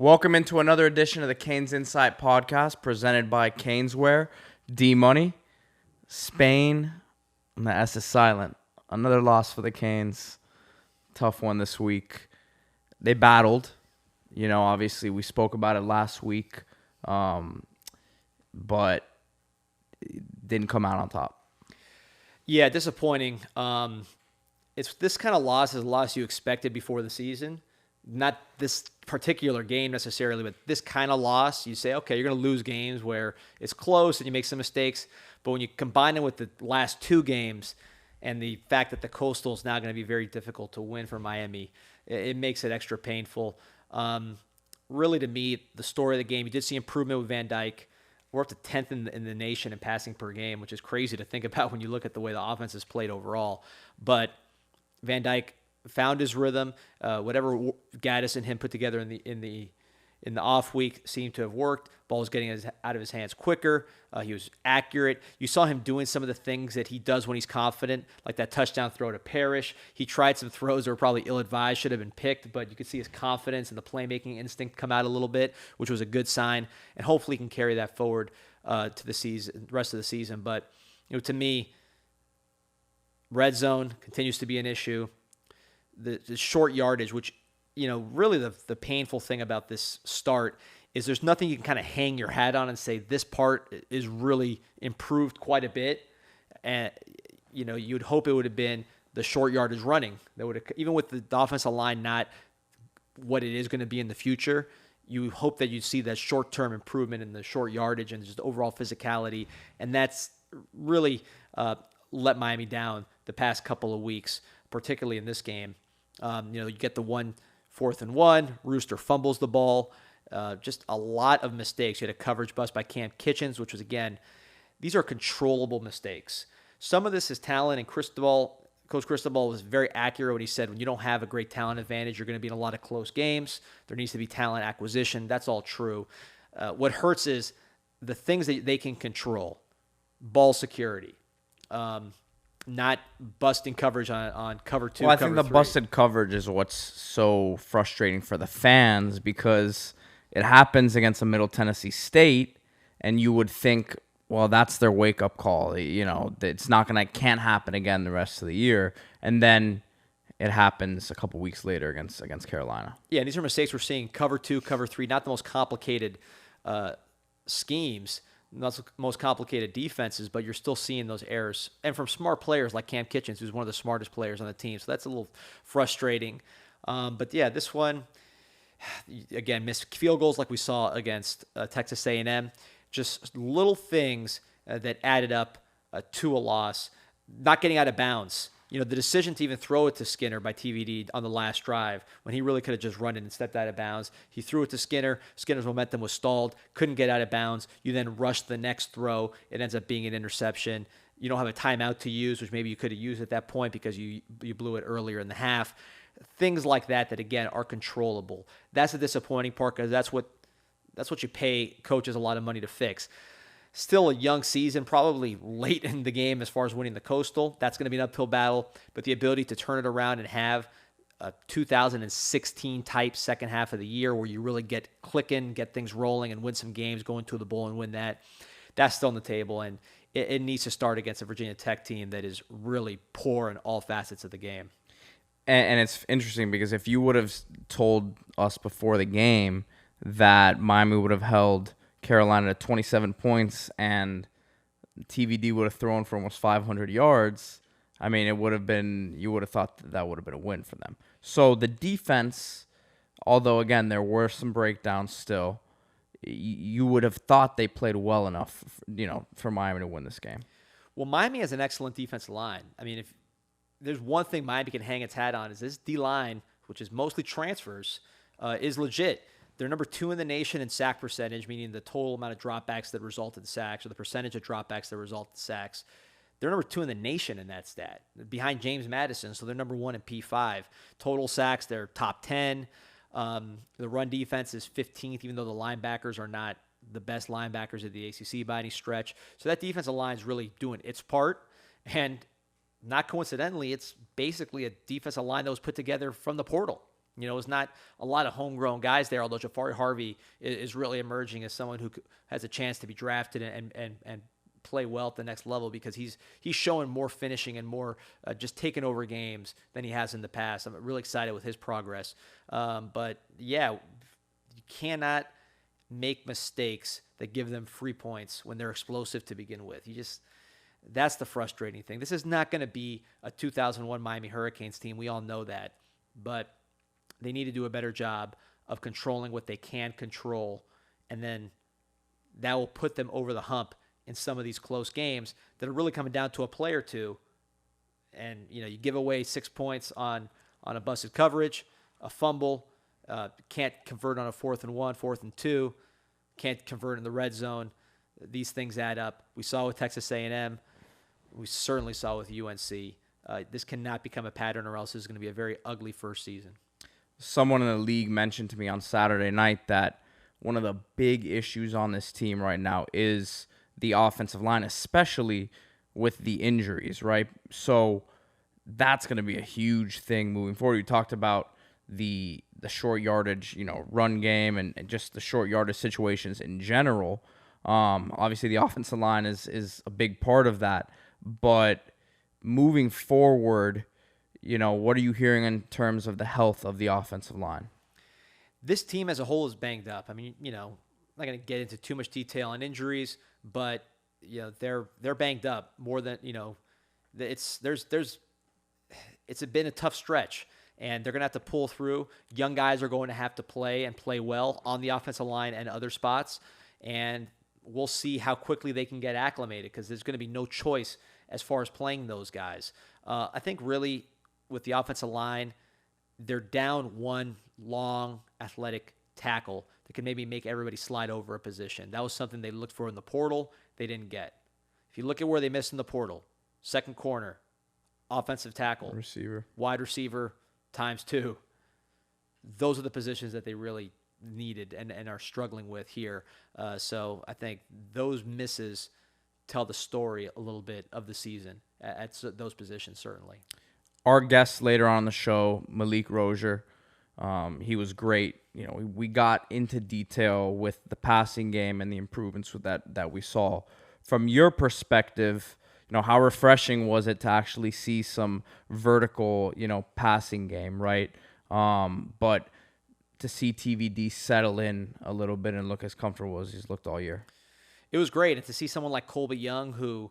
Welcome into another edition of the CanesInSight podcast presented by Caneswear, D Money, Spain, and the S is silent. Another loss for the Canes. Tough one this week. They battled. Obviously we spoke about it last week, but it didn't come out on top. Yeah, disappointing. It's this kind of loss is a loss you expected before the season. Not this particular game necessarily, but this kind of loss, you say, okay, you're going to lose games where it's close and you make some mistakes. But when you combine it with the last two games and the fact that the Coastal is now going to be very difficult to win for Miami, it makes it extra painful. Really, to me, the story of the game, you did see improvement with Van Dyke. We're up to 10th in the nation in passing per game, which is crazy to think about when you look at the way the offense is played overall. But Van Dyke found his rhythm. Whatever Gaddis and him put together in the off week seemed to have worked. Ball was getting out of his hands quicker. He was accurate. You saw him doing some of the things that he does when he's confident, like that touchdown throw to Parrish. He tried some throws that were probably ill-advised, should have been picked, but you could see his confidence and the playmaking instinct come out a little bit, which was a good sign, and hopefully he can carry that forward to the season, rest of the season. But to me, red zone continues to be an issue. The short yardage, which, really the painful thing about this start is there's nothing you can kind of hang your hat on and say this part is really improved quite a bit. And, you'd hope it would have been the short yardage running. That would have, even with the offensive line not what it is going to be in the future, you hope that you'd see that short-term improvement in the short yardage and just overall physicality. And that's really let Miami down the past couple of weeks, particularly in this game. You get the 4th and 1. Rooster fumbles the ball. Just a lot of mistakes. You had a coverage bust by Cam Kitchens, which was, again, these are controllable mistakes. Some of this is talent, and Coach Cristobal was very accurate when he said when you don't have a great talent advantage, you're going to be in a lot of close games. There needs to be talent acquisition. That's all true. What hurts is the things that they can control. Ball security. Not busting coverage on cover 2, Well, I cover think the 3. busted coverage is what's so frustrating for the fans because it happens against a Middle Tennessee State, and you would think, well, that's their wake-up call. It's can't happen again the rest of the year, and then it happens a couple weeks later against Carolina. Yeah, and these are mistakes we're seeing cover 2, cover 3, not the most complicated schemes. Not the most complicated defenses, but you're still seeing those errors. And from smart players like Cam Kitchens, who's one of the smartest players on the team. So that's a little frustrating. But yeah, this one, again, missed field goals like we saw against Texas A&M. Just little things that added up to a loss. Not getting out of bounds. The decision to even throw it to Skinner by TVD on the last drive, when he really could have just run it and stepped out of bounds. He threw it to Skinner. Skinner's momentum was stalled. Couldn't get out of bounds. You then rush the next throw. It ends up being an interception. You don't have a timeout to use, which maybe you could have used at that point because you blew it earlier in the half. Things like that again, are controllable. That's the disappointing part because that's what you pay coaches a lot of money to fix. Still a young season, probably late in the game as far as winning the Coastal. That's going to be an uphill battle, but the ability to turn it around and have a 2016 type second half of the year where you really get clicking, get things rolling, and win some games, go into the bowl and win that's still on the table, and it needs to start against a Virginia Tech team that is really poor in all facets of the game. And it's interesting because if you would have told us before the game that Miami would have held Carolina at 27 points and TVD would have thrown for almost 500 yards, it would have been, you would have thought that would have been a win for them. So the defense, although, again, there were some breakdowns still, you would have thought they played well enough, for Miami to win this game. Well, Miami has an excellent defensive line. If there's one thing Miami can hang its hat on is this D-line, which is mostly transfers, is legit. They're number 2 in the nation in sack percentage, meaning the total amount of dropbacks that result in sacks or the percentage of dropbacks that result in sacks. They're number 2 in the nation in that stat, behind James Madison, so they're number 1 in P5. Total sacks, they're top 10. The run defense is 15th, even though the linebackers are not the best linebackers of the ACC by any stretch. So that defensive line is really doing its part, and not coincidentally, it's basically a defensive line that was put together from the portal. It's not a lot of homegrown guys there, although Jafari Harvey is really emerging as someone who has a chance to be drafted and play well at the next level, because he's showing more finishing and more just taking over games than he has in the past. I'm really excited with his progress. But yeah, you cannot make mistakes that give them free points when they're explosive to begin with. That's the frustrating thing. This is not going to be a 2001 Miami Hurricanes team. We all know that. But they need to do a better job of controlling what they can control, and then that will put them over the hump in some of these close games that are really coming down to a play or two. And, you give away 6 points on a busted coverage, a fumble, can't convert on a 4th and 1, 4th and 2, can't convert in the red zone. These things add up. We saw with Texas A&M. We certainly saw with UNC. This cannot become a pattern, or else this is going to be a very ugly first season. Someone in the league mentioned to me on Saturday night that one of the big issues on this team right now is the offensive line, especially with the injuries, right? So that's going to be a huge thing moving forward. You talked about the short yardage, run game and just the short yardage situations in general. Obviously, the offensive line is a big part of that. But moving forward, what are you hearing in terms of the health of the offensive line? This team as a whole is banged up. I mean, I'm not going to get into too much detail on injuries, but they're banged up more than it's been a tough stretch, and they're going to have to pull through. Young guys are going to have to play and play well on the offensive line and other spots, and we'll see how quickly they can get acclimated, because there's going to be no choice as far as playing those guys. I think really with the offensive line, they're down one long athletic tackle that can maybe make everybody slide over a position. That was something they looked for in the portal. They didn't get. If you look at where they missed in the portal, second corner, offensive tackle, receiver, wide receiver ×2. Those are the positions that they really needed and are struggling with here. So I think those misses tell the story a little bit of the season at those positions, certainly. Our guest later on the show, Malik Rozier, he was great. We got into detail with the passing game and the improvements with that we saw. From your perspective, how refreshing was it to actually see some vertical, passing game, right? But to see TVD settle in a little bit and look as comfortable as he's looked all year. It was great. And to see someone like Colby Young, who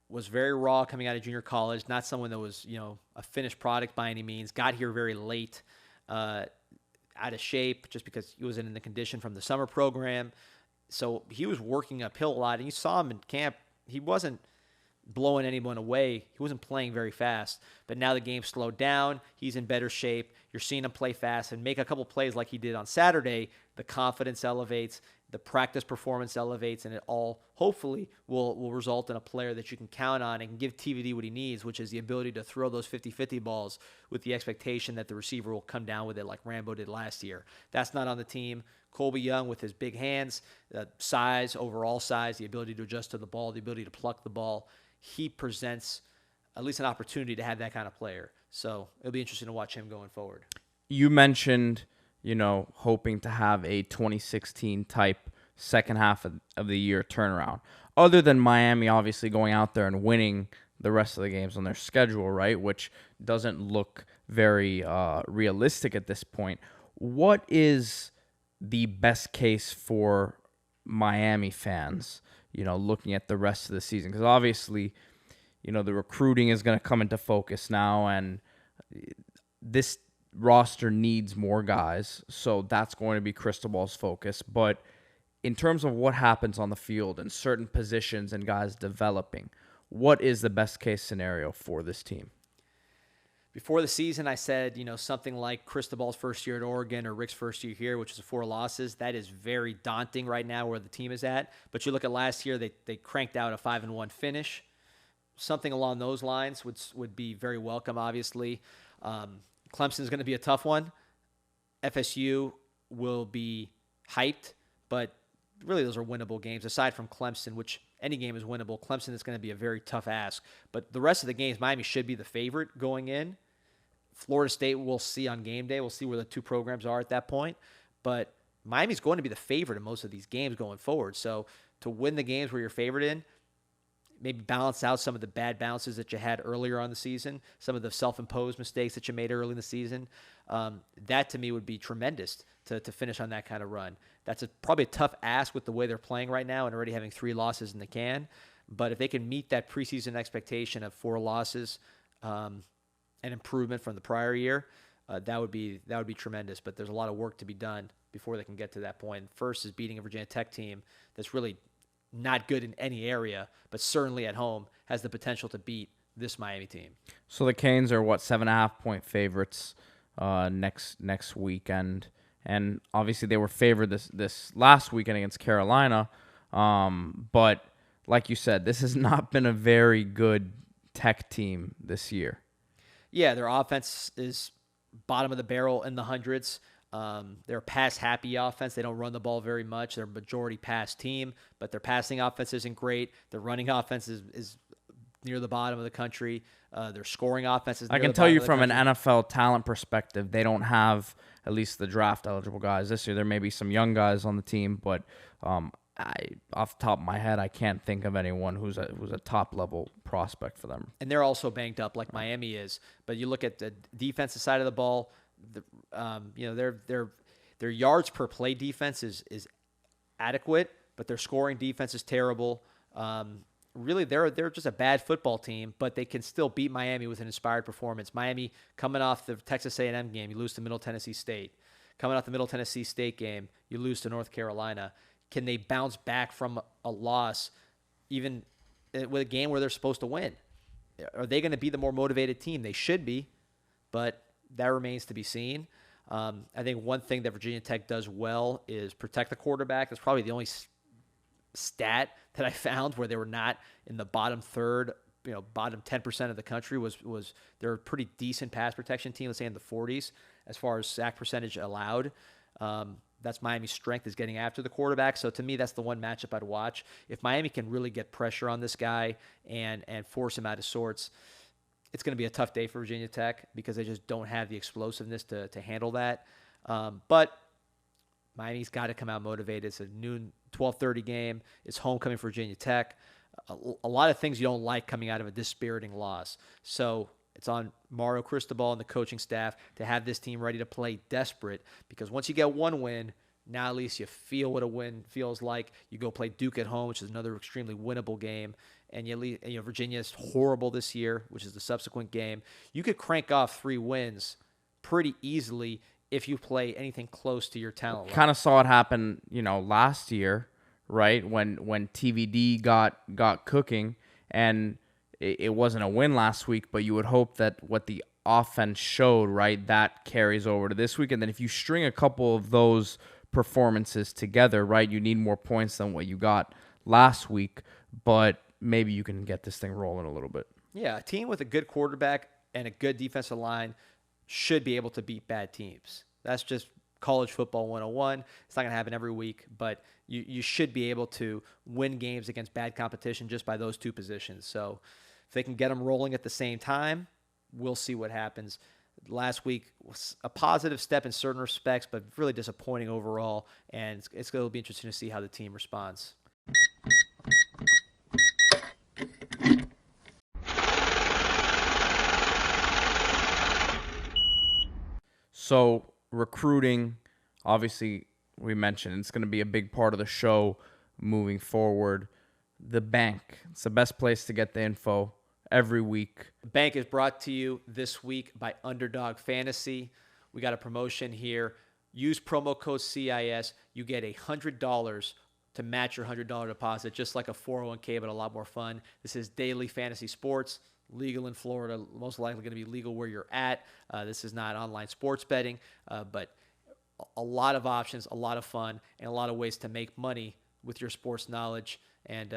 was very raw coming out of junior college, not someone that was, a finished product by any means, got here very late, out of shape just because he wasn't in the condition from the summer program. So he was working uphill a lot, and you saw him in camp. He wasn't blowing anyone away. He wasn't playing very fast, but now the game slowed down. He's in better shape. You're seeing him play fast and make a couple plays like he did on Saturday. The confidence elevates, the practice performance elevates, and it all hopefully will result in a player that you can count on and give TVD what he needs, which is the ability to throw those 50-50 balls with the expectation that the receiver will come down with it like Rambo did last year. That's not on the team. Colby Young, with his big hands, size, overall size, the ability to adjust to the ball, the ability to pluck the ball, he presents at least an opportunity to have that kind of player. So it'll be interesting to watch him going forward. You mentioned, hoping to have a 2016 type second half of the year turnaround. Other than Miami obviously going out there and winning the rest of the games on their schedule, right, which doesn't look very realistic at this point. What is the best case for Miami fans, looking at the rest of the season? Because obviously, the recruiting is going to come into focus now, and this roster needs more guys, so that's going to be Cristobal's focus. But in terms of what happens on the field and certain positions and guys developing, what is the best case scenario for this team? Before the season, I said, something like Cristobal's first year at Oregon or Rick's first year here, which is 4 losses. That is very daunting right now where the team is at. But you look at last year, they cranked out a 5-1 finish. Something along those lines would be very welcome, obviously. Clemson's going to be a tough one. FSU will be hyped, but really those are winnable games. Aside from Clemson, which any game is winnable, Clemson is going to be a very tough ask. But the rest of the games, Miami should be the favorite going in. Florida State, we'll see on game day. We'll see where the two programs are at that point. But Miami's going to be the favorite in most of these games going forward. So to win the games where you're favored in, maybe balance out some of the bad bounces that you had earlier on the season, some of the self-imposed mistakes that you made early in the season. That to me would be tremendous to finish on that kind of run. That's probably a tough ask with the way they're playing right now and already having 3 losses in the can. But if they can meet that preseason expectation of 4 losses, an improvement from the prior year, that would be tremendous. But there's a lot of work to be done before they can get to that point. First is beating a Virginia Tech team that's really not good in any area, but certainly at home has the potential to beat this Miami team. So the Canes are 7.5-point favorites next weekend, and obviously they were favored this last weekend against Carolina. But like you said, this has not been a very good Tech team this year. Yeah, their offense is bottom of the barrel in the hundreds. They're a pass-happy offense. They don't run the ball very much. They're a majority pass team, but their passing offense isn't great. Their running offense is near the bottom of the country. Their scoring offense is near I can the tell bottom you of the from an country. NFL talent perspective, they don't have at least the draft-eligible guys this year. There may be some young guys on the team, but off the top of my head, I can't think of anyone who's a top-level prospect for them. And they're also banged up like Miami is. But you look at the defensive side of the ball, their yards per play defense is adequate, but their scoring defense is terrible. Really, they're just a bad football team, but they can still beat Miami with an inspired performance. Miami coming off the Texas A&M game, you lose to Middle Tennessee State. Coming off the Middle Tennessee State game, you lose to North Carolina. Can they bounce back from a loss, even with a game where they're supposed to win? Are they going to be the more motivated team? They should be, but that remains to be seen. I think one thing that Virginia Tech does well is protect the quarterback. That's probably the only stat that I found where they were not in the bottom third, bottom 10% of the country was they're a pretty decent pass protection team, let's say in the 40s as far as sack percentage allowed. That's Miami's strength, is getting after the quarterback. So to me, that's the one matchup I'd watch. If Miami can really get pressure on this guy and force him out of sorts, it's going to be a tough day for Virginia Tech because they just don't have the explosiveness to handle that. But Miami's got to come out motivated. It's a noon 12:30 game. It's homecoming for Virginia Tech. A lot of things you don't like coming out of a dispiriting loss. So it's on Mario Cristobal and the coaching staff to have this team ready to play desperate, because once you get one win, now at least you feel what a win feels like. You go play Duke at home, which is another extremely winnable game. And Virginia is horrible this year, which is the subsequent game. You could crank off 3 wins pretty easily if you play anything close to your talent level. Kind of saw it happen, last year, right? When TVD got cooking, and it wasn't a win last week, but you would hope that what the offense showed, right, that carries over to this week. And then if you string a couple of those performances together, right, you need more points than what you got last week, but maybe you can get this thing rolling a little bit. Yeah, a team with a good quarterback and a good defensive line should be able to beat bad teams. That's just college football 101. It's not going to happen every week, but you should be able to win games against bad competition just by those two positions. So if they can get them rolling at the same time, we'll see what happens. Last week was a positive step in certain respects, but really disappointing overall, and it's going to be interesting to see how the team responds. So recruiting, obviously, we mentioned it's going to be a big part of the show moving forward. The bank, it's the best place to get the info every week. The bank is brought to you this week by Underdog Fantasy. We got a promotion here. Use promo code CIS. You get $100 to match your $100 deposit, just like a 401k, but a lot more fun. This is daily fantasy sports. Legal in Florida, most likely going to be legal where you're at. This is not online sports betting, but a lot of options, a lot of fun, and a lot of ways to make money with your sports knowledge and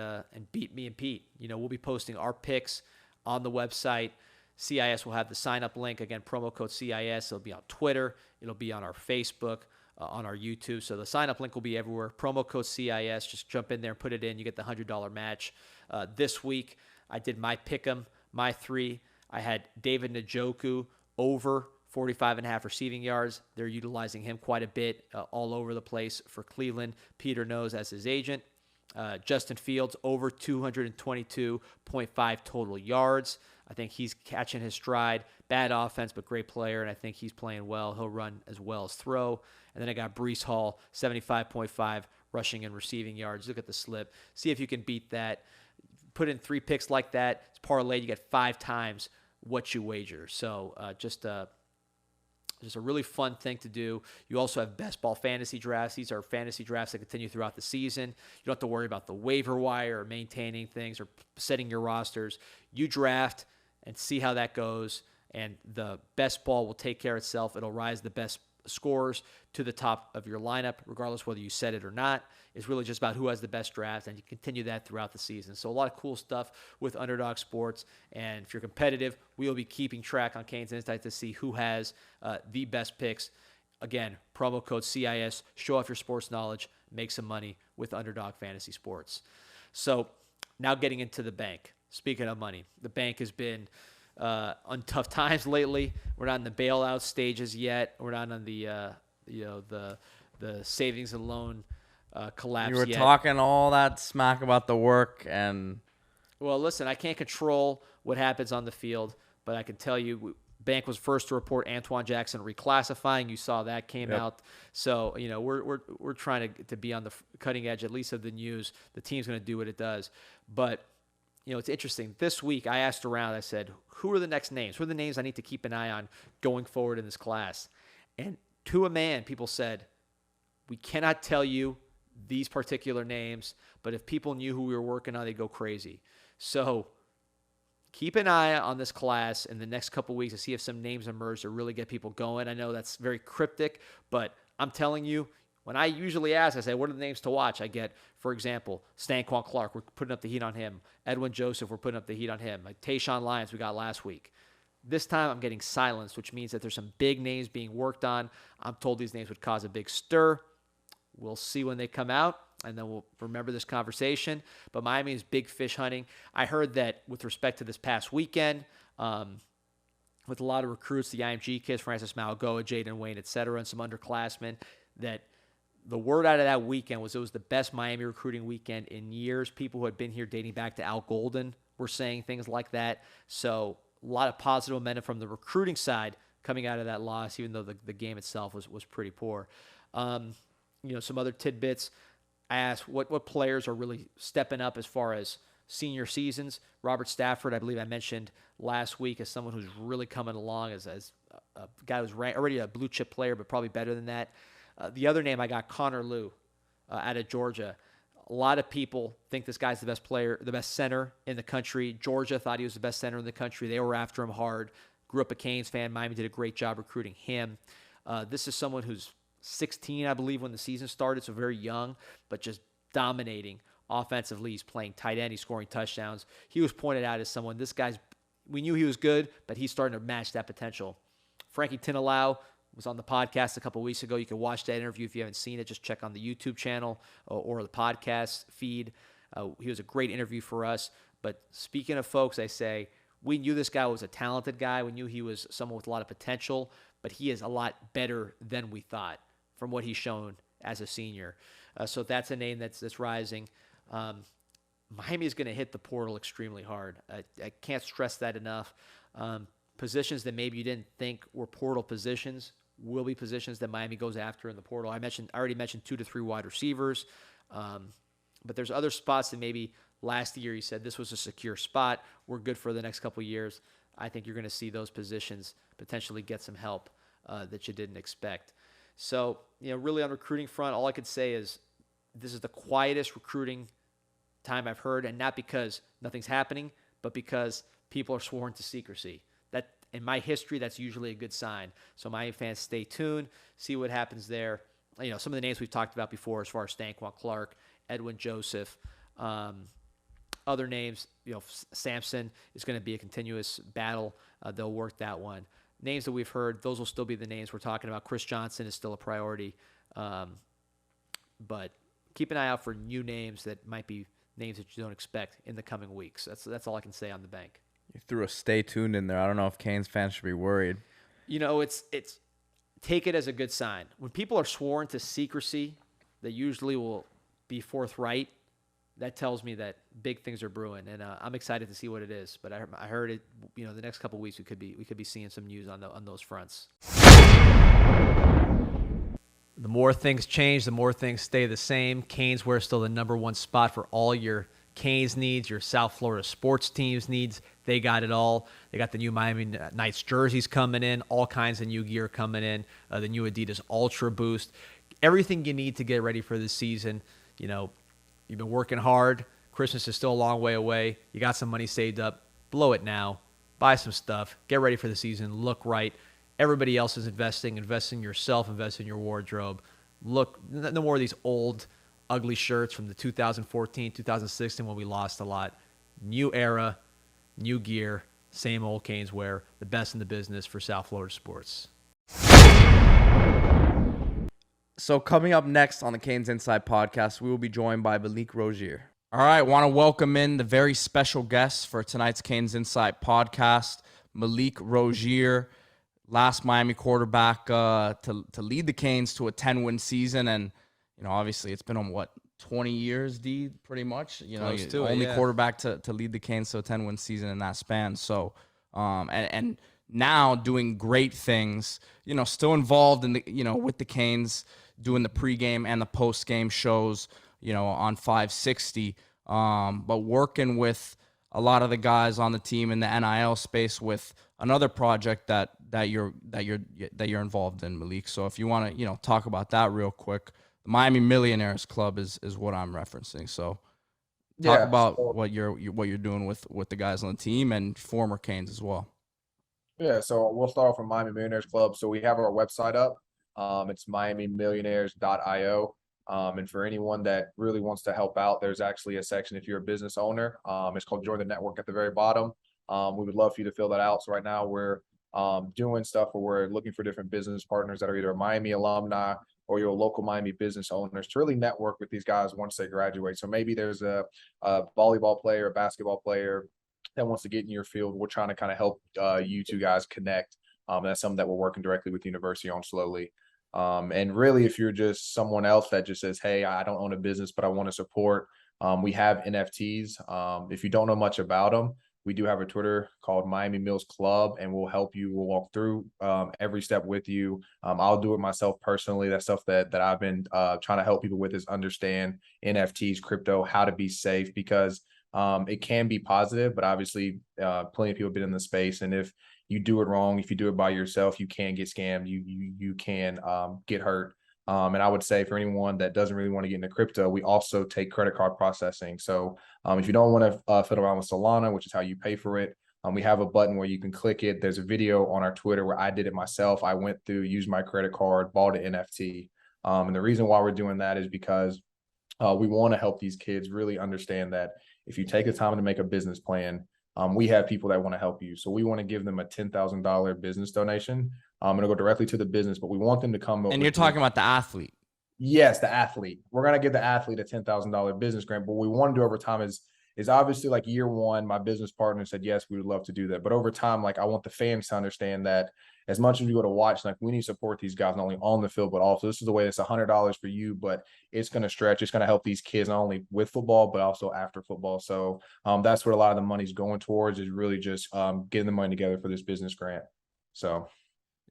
beat me and Pete. We'll be posting our picks on the website. CIS will have the sign-up link. Again, promo code CIS. It'll be on Twitter. It'll be on our Facebook, on our YouTube. So the sign-up link will be everywhere. Promo code CIS. Just jump in there and put it in. You get the $100 match. This week, I did my pick'em. My 3, I had David Njoku over 45.5 receiving yards. They're utilizing him quite a bit all over the place for Cleveland. Peter knows as his agent. Justin Fields, over 222.5 total yards. I think he's catching his stride. Bad offense, but great player, and I think he's playing well. He'll run as well as throw. And then I got Breece Hall, 75.5 rushing and receiving yards. Look at the slip. See if you can beat that. Put in 3 picks like that. It's parlayed. You get 5 times what you wager. So just a really fun thing to do. You also have best ball fantasy drafts. These are fantasy drafts that continue throughout the season. You don't have to worry about the waiver wire or maintaining things or setting your rosters. You draft and see how that goes, and the best ball will take care of itself. It'll rise the best scores to the top of your lineup, regardless whether you set it or not. It's really just about who has the best draft, and you continue that throughout the season. So a lot of cool stuff with Underdog Sports, and if you're competitive, we will be keeping track on CanesInSight to see who has the best picks. Again, promo code CIS, show off your sports knowledge, make some money with Underdog Fantasy Sports. So now getting into the bank. Speaking of money, the bank has been on tough times lately. We're not in the bailout stages yet. We're not on the savings and loan collapse yet. You were talking all that smack about the work, and well, listen, I can't control what happens on the field, but I can tell you, bank was first to report Antoine Jackson reclassifying. You saw that came out. So we're trying to be on the cutting edge, at least of the news. The team's going to do what it does, but. It's interesting. This week, I asked around. I said, who are the next names? Who are the names I need to keep an eye on going forward in this class? And to a man, people said, we cannot tell you these particular names, but if people knew who we were working on, they'd go crazy. So keep an eye on this class in the next couple weeks to see if some names emerge to really get people going. I know that's very cryptic, but I'm telling you, when I usually ask, I say, what are the names to watch? I get, for example, Stanquan Clark. We're putting up the heat on him. Edwin Joseph, we're putting up the heat on him. Like Tayshaun Lyons, we got last week. This time, I'm getting silenced, which means that there's some big names being worked on. I'm told these names would cause a big stir. We'll see when they come out, and then we'll remember this conversation. But Miami is big fish hunting. I heard that with respect to this past weekend, with a lot of recruits, the IMG kids, Francis Malagoa, Jaden Wayne, et cetera, and some underclassmen, that the word out of that weekend was it was the best Miami recruiting weekend in years. People who had been here dating back to Al Golden were saying things like that. So a lot of positive momentum from the recruiting side coming out of that loss, even though the game itself was pretty poor. Some other tidbits. I asked what players are really stepping up as far as senior seasons. Robert Stafford, I believe I mentioned last week, as someone who's really coming along as a guy who's already a blue chip player, but probably better than that. The other name I got, Connor Lew, out of Georgia. A lot of people think this guy's the best player, the best center in the country. Georgia thought he was the best center in the country. They were after him hard. Grew up a Canes fan. Miami did a great job recruiting him. This is someone who's 16, I believe, when the season started, so very young, but just dominating offensively. He's playing tight end. He's scoring touchdowns. He was pointed out as someone, we knew he was good, but he's starting to match that potential. Frankie Tinalau was on the podcast a couple weeks ago. You can watch that interview if you haven't seen it. Just check on the YouTube channel or the podcast feed. He was a great interview for us. But speaking of folks, I say we knew this guy was a talented guy. We knew he was someone with a lot of potential, but he is a lot better than we thought from what he's shown as a senior. So that's a name that's rising. Miami is going to hit the portal extremely hard. I can't stress that enough. Positions that maybe you didn't think were portal positions will be positions that Miami goes after in the portal. I already mentioned 2 to 3 wide receivers, but there's other spots that maybe last year you said this was a secure spot. We're good for the next couple of years. I think you're going to see those positions potentially get some help that you didn't expect. So, really on recruiting front, all I could say is this is the quietest recruiting time I've heard, and not because nothing's happening, but because people are sworn to secrecy. That, in my history, that's usually a good sign. So Miami fans, stay tuned, see what happens there. Some of the names we've talked about before as far as Stanquan Clark, Edwin Joseph, other names, Sampson is going to be a continuous battle. They'll work that one. Names that we've heard, those will still be the names we're talking about. Chris Johnson is still a priority. But keep an eye out for new names that might be names that you don't expect in the coming weeks. That's all I can say on the bank. You threw a stay tuned in there. I don't know if Canes fans should be worried. It's take it as a good sign. When people are sworn to secrecy, they usually will be forthright. That tells me that big things are brewing, and I'm excited to see what it is. But I heard it. The next couple of weeks we could be seeing some news on those fronts. The more things change, the more things stay the same. Canes wear still the number one spot for all your Canes needs, your South Florida sports teams needs. They got it all. They got the new Miami Knights jerseys coming in, all kinds of new gear coming in, the new Adidas Ultra Boost, everything you need to get ready for this season. You've been working hard. Christmas is still a long way away. You got some money saved up. Blow it now. Buy some stuff. Get ready for the season. Look right. Everybody else is investing. Invest in yourself. Invest in your wardrobe. Look, no more of these old, ugly shirts from the 2014, 2016 when we lost a lot. New era, new gear, same old Canes wear. The best in the business for South Florida sports. So coming up next on the CanesInSight podcast, we will be joined by Malik Rozier. All right, want to welcome in the very special guest for tonight's CanesInSight podcast, Malik Rozier, last Miami quarterback to lead the Canes to a 10-win season. And, obviously it's been on, 20 years, D, pretty much? Only quarterback to lead the Canes to a 10-win season in that span. So, and now doing great things, still involved in the, with the Canes, doing the pregame and the postgame shows, on 560, but working with a lot of the guys on the team in the NIL space with another project that you're involved in, Malik. So if you want to, talk about that real quick, the Miami Millionaires Club is what I'm referencing. So talk about what you're doing with the guys on the team and former Canes as well. Yeah, so we'll start off with Miami Millionaires Club. So we have our website up. It's miamimillionaires.io. And for anyone that really wants to help out, there's actually a section if you're a business owner. It's called Join the Network at the very bottom. We would love for you to fill that out. So right now we're doing stuff where we're looking for different business partners that are either Miami alumni or your local Miami business owners to really network with these guys once they graduate. So maybe there's a volleyball player, a basketball player that wants to get in your field. We're trying to kind of help you two guys connect. That's something that we're working directly with the university on slowly. And really, if you're just someone else that just says, hey, I don't own a business, but I want to support, we have NFTs. If you don't know much about them, we do have a Twitter called Miami Mills Club, and we'll help you. We'll walk through every step with you. I'll do it myself personally. That's stuff that I've been trying to help people with is understand NFTs, crypto, how to be safe, because it can be positive, but obviously plenty of people have been in the space. And if you do it wrong, if you do it by yourself, you can get scammed. You can get hurt. And I would say for anyone that doesn't really want to get into crypto, we also take credit card processing. So if you don't want to fiddle around with Solana, which is how you pay for it, we have a button where you can click it. There's a video on our Twitter where I did it myself. I went through, used my credit card, bought an NFT. And the reason why we're doing that is because we want to help these kids really understand that if you take the time to make a business plan, we have people that want to help you. So we want to give them a $10,000 business donation. It'll go directly to the business, but we want them to come. And you're talking about the athlete. Yes, the athlete. We're going to give the athlete a $10,000 business grant. But what we want to do over time is obviously like year one, my business partner said, yes, we would love to do that. But over time, like I want the fans to understand that as much as we go to watch, like we need to support these guys, not only on the field, but also this is the way it's $100 for you, but it's going to stretch. It's going to help these kids not only with football, but also after football. So that's what a lot of the money's going towards, is really just getting the money together for this business grant. So.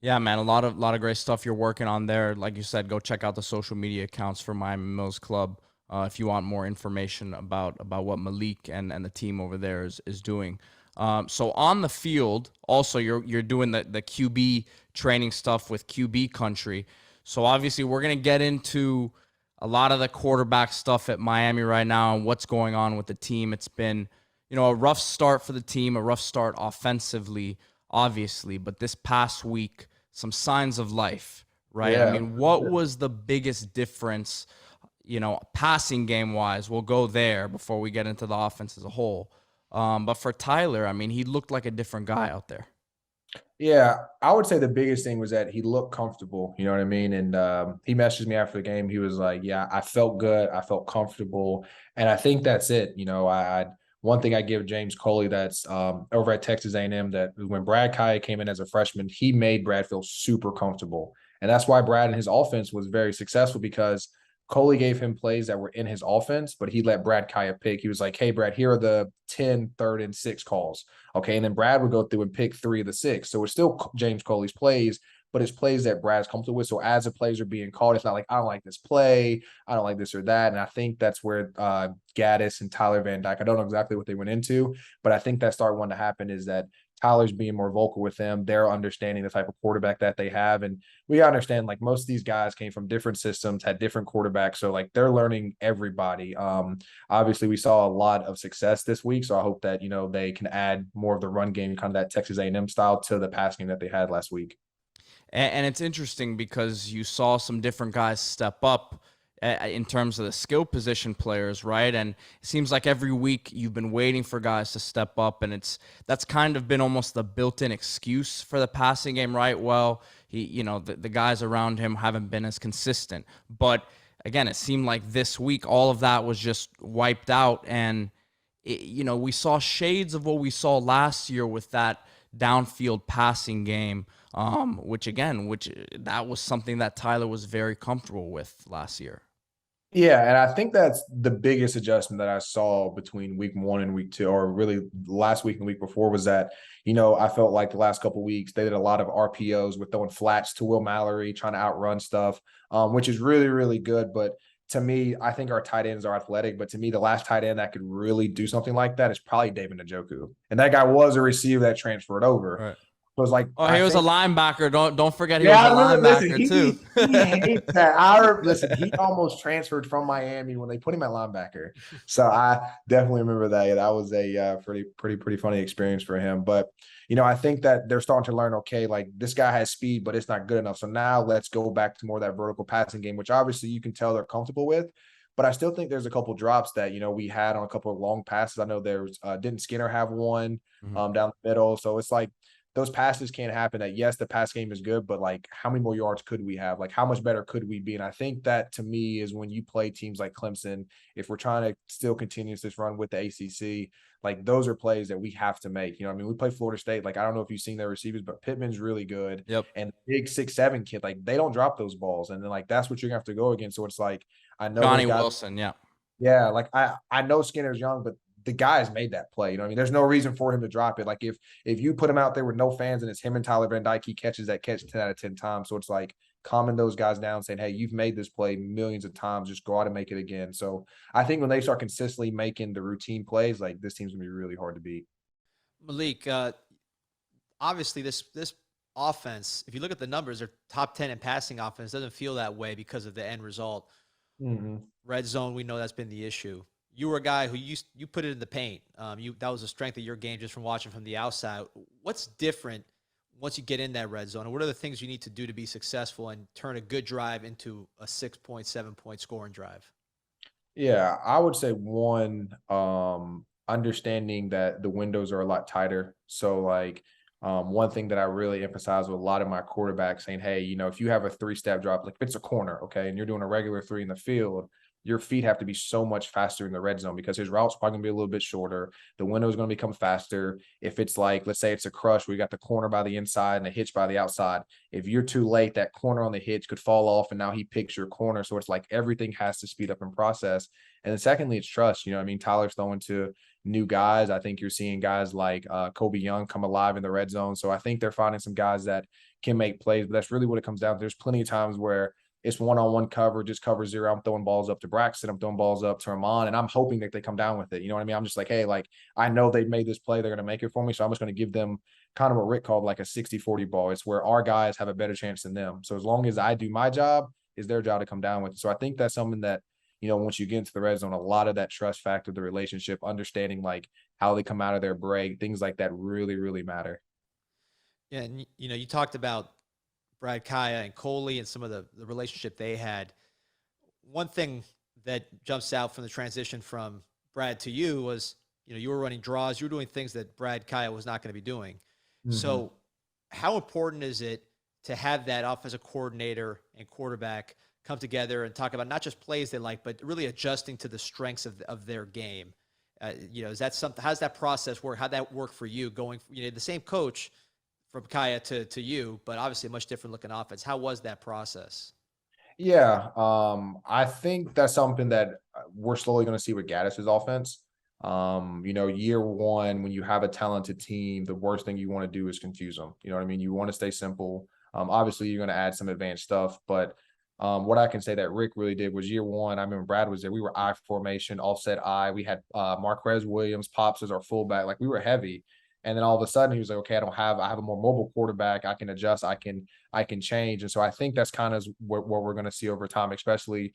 Yeah, man, a lot of great stuff you're working on there. Like you said, go check out the social media accounts for Miami Mills Club if you want more information about what Malik and the team over there is doing. So on the field, also you're doing the QB training stuff with QB Country. So obviously we're gonna get into a lot of the quarterback stuff at Miami right now and what's going on with the team. It's been, a rough start for the team, a rough start offensively, obviously, but this past week, some signs of life, right? Yeah. I mean, what was the biggest difference, passing game wise? We'll go there before we get into the offense as a whole. But for Tyler, I mean, he looked like a different guy out there. Yeah, I would say the biggest thing was that he looked comfortable, you know what I mean? And he messaged me after the game. He was like, yeah, I felt good. I felt comfortable. And I think that's it. one thing I give James Coley that's over at Texas A&M, that when Brad Kaya came in as a freshman, he made Brad feel super comfortable. And that's why Brad and his offense was very successful, because Coley gave him plays that were in his offense, but he let Brad Kaya pick. He was like, hey, Brad, here are the 10, 3rd, and 6 calls. Okay. And then Brad would go through and pick 3 of the 6. So it's still James Coley's plays, but it's plays that Brad's comfortable with. So as the plays are being called, it's not like, I don't like this play, I don't like this or that. And I think that's where Gaddis and Tyler Van Dyke, I don't know exactly what they went into, but I think that started wanting to happen, is that Tyler's being more vocal with them. They're understanding the type of quarterback that they have. And we understand, like, most of these guys came from different systems, had different quarterbacks. So like they're learning everybody. Obviously we saw a lot of success this week. So I hope that, they can add more of the run game, kind of that Texas A&M style, to the pass game that they had last week. And it's interesting because you saw some different guys step up in terms of the skill position players, right? And it seems like every week you've been waiting for guys to step up, and that's kind of been almost the built-in excuse for the passing game, right? Well, the guys around him haven't been as consistent. But again, it seemed like this week all of that was just wiped out, and we saw shades of what we saw last year with that downfield passing game, which that was something that Tyler was very comfortable with last year. Yeah, and I think that's the biggest adjustment that I saw between week 1 and week 2, or really last week and the week before, was that, I felt like the last couple of weeks they did a lot of RPOs with throwing flats to Will Mallory, trying to outrun stuff, which is really, really good. But to me, I think our tight ends are athletic, but to me, the last tight end that could really do something like that is probably David Njoku. And that guy was a receiver that transferred over. Right. So it's like, he was a linebacker. Don't forget he yeah, was a linebacker listen, too. He hates that. Listen, he almost transferred from Miami when they put him at linebacker. So I definitely remember that. Yeah, that was a pretty funny experience for him. But I think that they're starting to learn, okay, like, this guy has speed, but it's not good enough. So now let's go back to more of that vertical passing game, which obviously you can tell they're comfortable with. But I still think there's a couple drops that we had on a couple of long passes. I know there's didn't Skinner have one down the middle? So it's like, those passes can't happen. That, yes, the pass game is good, but like, how many more yards could we have? Like, how much better could we be? And I think that, to me, is when you play teams like Clemson, if we're trying to still continue this run with the ACC, like, those are plays that we have to make. We play Florida State. Like, I don't know if you've seen their receivers, but Pittman's really good. Yep. And big 6'7" kid, like, they don't drop those balls. And then, like, that's what you're gonna have to go against. So it's like, I know Johnny Wilson, yeah. Yeah, like, I know Skinner's young, but the guy's made that play. There's no reason for him to drop it. Like, if you put him out there with no fans and it's him and Tyler Van Dyke, he catches that catch 10 out of 10 times. So it's like, calming those guys down, saying, hey, you've made this play millions of times, just go out and make it again. So I think when they start consistently making the routine plays, like, this team's gonna be really hard to beat. Malik, obviously this offense, if you look at the numbers, they're top 10 in passing offense. Doesn't feel that way because of the end result. Mm-hmm. Red zone, we know that's been the issue. You were a guy who you put it in the paint. That was a strength of your game just from watching from the outside. What's different once you get in that red zone? And what are the things you need to do to be successful and turn a good drive into a 6-point, 7-point scoring drive? Yeah, I would say one, understanding that the windows are a lot tighter. So like, one thing that I really emphasize with a lot of my quarterbacks, saying, hey, if you have a 3-step drop, like if it's a corner, okay, and you're doing a regular 3 in the field, your feet have to be so much faster in the red zone, because his route's probably gonna be a little bit shorter. The window is gonna become faster. If it's like, let's say it's a crush, we got the corner by the inside and the hitch by the outside. If you're too late, that corner on the hitch could fall off, and now he picks your corner. So it's like, everything has to speed up in process. And then secondly, it's trust. Tyler's throwing to new guys. I think you're seeing guys like Kobe Young come alive in the red zone. So I think they're finding some guys that can make plays, but that's really what it comes down to. There's plenty of times where it's one-on-one cover, just cover zero. I'm throwing balls up to Braxton. I'm throwing balls up to Ramon, and I'm hoping that they come down with it. You know what I mean? I'm just like, hey, like, I know they've made this play. They're going to make it for me. So I'm just going to give them kind of what Rick called like a 60-40 ball. It's where our guys have a better chance than them. So as long as I do my job, it's their job to come down with it. So I think that's something that, once you get into the red zone, a lot of that trust factor, the relationship, understanding like how they come out of their break, things like that really, really matter. Yeah, and you talked about Brad Kaya and Coley and some of the relationship they had. One thing that jumps out from the transition from Brad to you was, you were running draws, you were doing things that Brad Kaya was not going to be doing. Mm-hmm. So how important is it to have that offensive coordinator and quarterback come together and talk about not just plays they like, but really adjusting to the strengths of their game? Is that something? How's that process work? How'd that work for you going, the same coach from Kaya to you, but obviously a much different looking offense. How was that process? Yeah, I think that's something that we're slowly going to see with Gaddis's offense. Year one, when you have a talented team, the worst thing you want to do is confuse them. You know what I mean? You want to stay simple. Obviously, you're going to add some advanced stuff, but what I can say that Rick really did was year one. I remember Brad was there. We were I formation, offset I. We had Marquez Williams, Pops as our fullback. Like we were heavy. And then all of a sudden he was like, okay, I have a more mobile quarterback. I can adjust. I can change. And so I think that's kind of what we're going to see over time, especially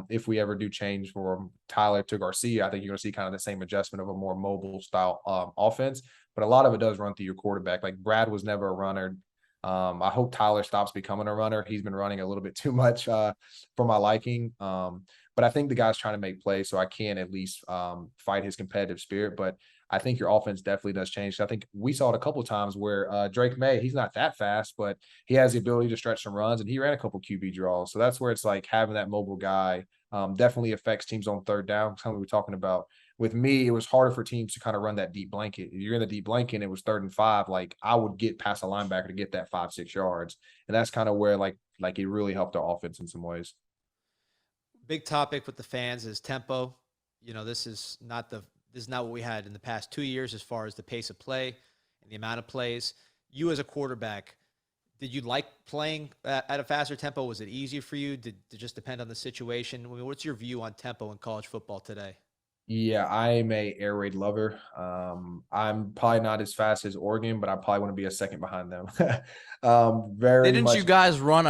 if we ever do change from Tyler to Garcia. I think you're going to see kind of the same adjustment of a more mobile style offense. But a lot of it does run through your quarterback. Like Brad was never a runner. I hope Tyler stops becoming a runner. He's been running a little bit too much for my liking. But I think the guy's trying to make plays, so I can at least fight his competitive spirit. But I think your offense definitely does change. I think we saw it a couple of times where Drake May, he's not that fast, but he has the ability to stretch some runs, and he ran a couple QB draws. So that's where it's like having that mobile guy definitely affects teams on third down. Something we're talking about. With me, it was harder for teams to kind of run that deep blanket. If you're in the deep blanket and it was 3rd and 5, like I would get past a linebacker to get that 5-6 yards. And that's kind of where like it really helped our offense in some ways. Big topic with the fans is tempo. This is not what we had in the past 2 years as far as the pace of play and the amount of plays. You as a quarterback, did you like playing at a faster tempo? Was it easier for you? Did it just depend on the situation? I mean, what's your view on tempo in college football today? Yeah, I'm a air raid lover. I'm probably not as fast as Oregon, but I probably want to be a second behind them. Very Didn't much. you guys run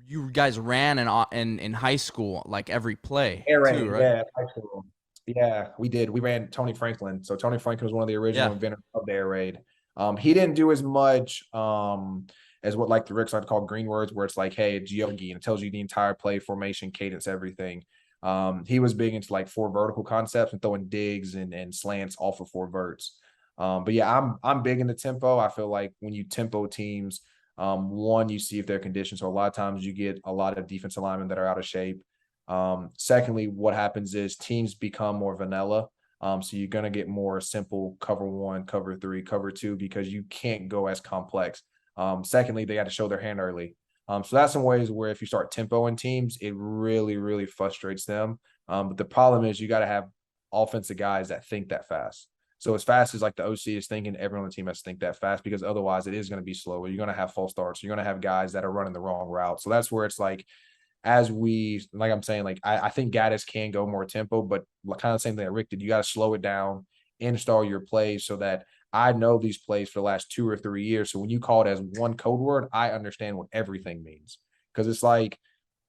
you guys ran in high school like every play Air raid, too, right? yeah, high school. Yeah, we did. We ran Tony Franklin. So Tony Franklin was one of the original Yeah. inventors of the air raid. He didn't do as much as what like the Ricks like to call green words, where it's like, hey, it's yogi and it tells you the entire play, formation, cadence, everything. He was big into like 4 vertical concepts and throwing digs and slants off of 4 verts. But yeah, I'm big into tempo. I feel like when you tempo teams, one, you see if they're conditioned. So a lot of times you get a lot of defensive linemen that are out of shape. Secondly, what happens is teams become more vanilla. So you're going to get more simple cover 1, cover 3, cover 2, because you can't go as complex. Secondly, they got to show their hand early. So that's some ways where if you start tempoing teams, it really, really frustrates them. But the problem is you got to have offensive guys that think that fast. So as fast as like the OC is thinking, everyone on the team has to think that fast, because otherwise it is going to be slower. You're going to have false starts. You're going to have guys that are running the wrong route. So that's where it's like, like I'm saying, like I think Gaddis can go more tempo, but kind of the same thing that Rick did. You got to slow it down, install your plays so that I know these plays for the last 2 or 3 years. So when you call it as one code word, I understand what everything means. Because it's like